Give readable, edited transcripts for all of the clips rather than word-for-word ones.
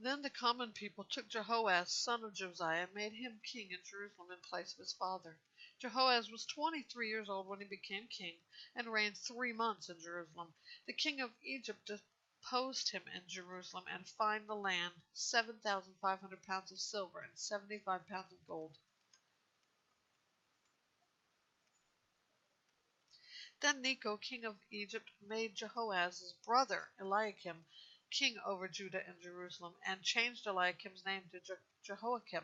Then the common people took Jehoaz, son of Josiah, and made him king in Jerusalem in place of his father. Jehoaz was 23 years old when he became king, and reigned 3 months in Jerusalem. The king of Egypt deposed him in Jerusalem and fined the land 7,500 pounds of silver and 75 pounds of gold. Then Necho, king of Egypt, made Jehoaz's brother Eliakim king over Judah and Jerusalem, and changed Eliakim's name to Jehoiakim.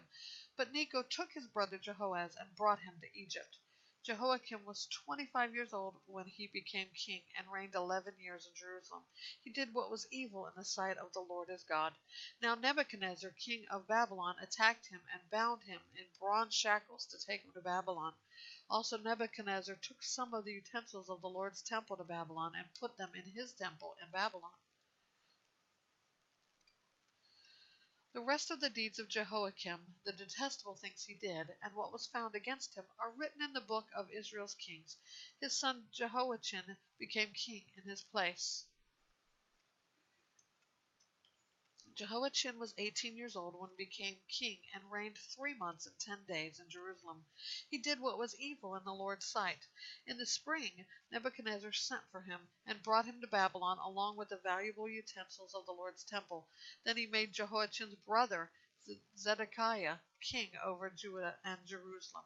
But Necho took his brother Jehoaz and brought him to Egypt. Jehoiakim was 25 years old when he became king, and reigned 11 years in Jerusalem. He did what was evil in the sight of the Lord his God. Now Nebuchadnezzar, king of Babylon, attacked him and bound him in bronze shackles to take him to Babylon. Also Nebuchadnezzar took some of the utensils of the Lord's temple to Babylon and put them in his temple in Babylon. The rest of the deeds of Jehoiakim, the detestable things he did, and what was found against him, are written in the book of Israel's kings. His son Jehoiachin became king in his place. Jehoiachin was 18 years old when he became king, and reigned 3 months and 10 days in Jerusalem. He did what was evil in the Lord's sight. In the spring Nebuchadnezzar sent for him, and brought him to Babylon along with the valuable utensils of the Lord's temple. Then he made Jehoiachin's brother Zedekiah king over Judah and Jerusalem.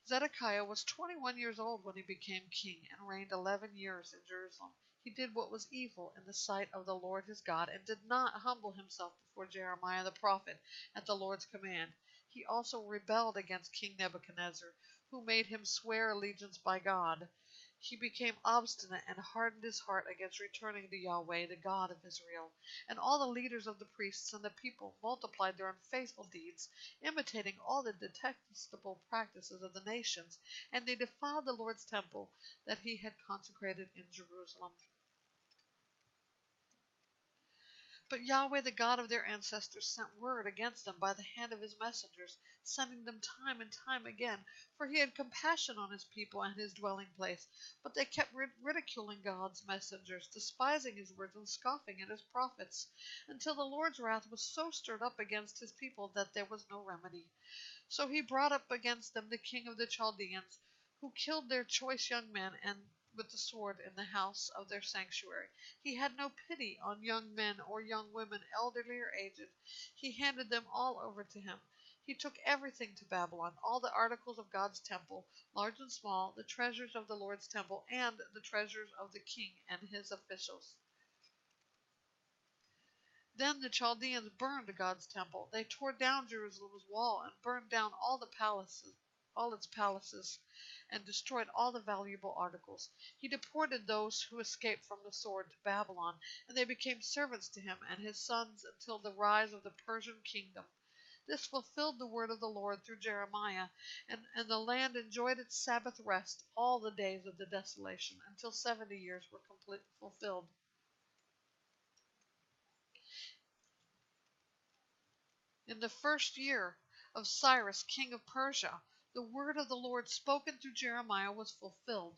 Zedekiah was 21 years old when he became king, and reigned 11 years in Jerusalem. He did what was evil in the sight of the Lord his God, and did not humble himself before Jeremiah the prophet at the Lord's command. He also rebelled against King Nebuchadnezzar, who made him swear allegiance by God. He became obstinate and hardened his heart against returning to Yahweh, the God of Israel. And all the leaders of the priests and the people multiplied their unfaithful deeds, imitating all the detestable practices of the nations, and they defiled the Lord's temple that he had consecrated in Jerusalem. But Yahweh, the God of their ancestors, sent word against them by the hand of his messengers, sending them time and time again, for he had compassion on his people and his dwelling place. But they kept ridiculing God's messengers, despising his words and scoffing at his prophets, until the Lord's wrath was so stirred up against his people that there was no remedy. So he brought up against them the king of the Chaldeans, who killed their choice young men and with the sword in the house of their sanctuary. He had no pity on young men or young women, elderly or aged. He handed them all over to him. He took everything to Babylon, all the articles of God's temple, large and small, the treasures of the Lord's temple, and the treasures of the king and his officials. Then the Chaldeans burned God's temple. They tore down Jerusalem's wall and burned down all its palaces, and destroyed all the valuable articles. He deported those who escaped from the sword to Babylon, and they became servants to him and his sons until the rise of the Persian kingdom. This fulfilled the word of the Lord through Jeremiah, and the land enjoyed its Sabbath rest all the days of the desolation, until 70 years were fulfilled. In the first year of Cyrus, king of Persia, the word of the Lord spoken through Jeremiah was fulfilled.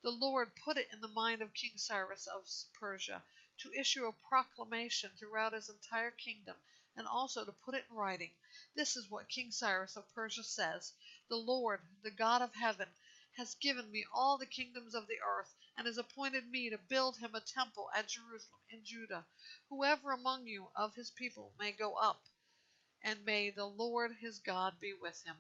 The Lord put it in the mind of King Cyrus of Persia to issue a proclamation throughout his entire kingdom, and also to put it in writing. This is what King Cyrus of Persia says: "The Lord, the God of heaven, has given me all the kingdoms of the earth, and has appointed me to build him a temple at Jerusalem in Judah. Whoever among you of his people may go up, and may the Lord his God be with him."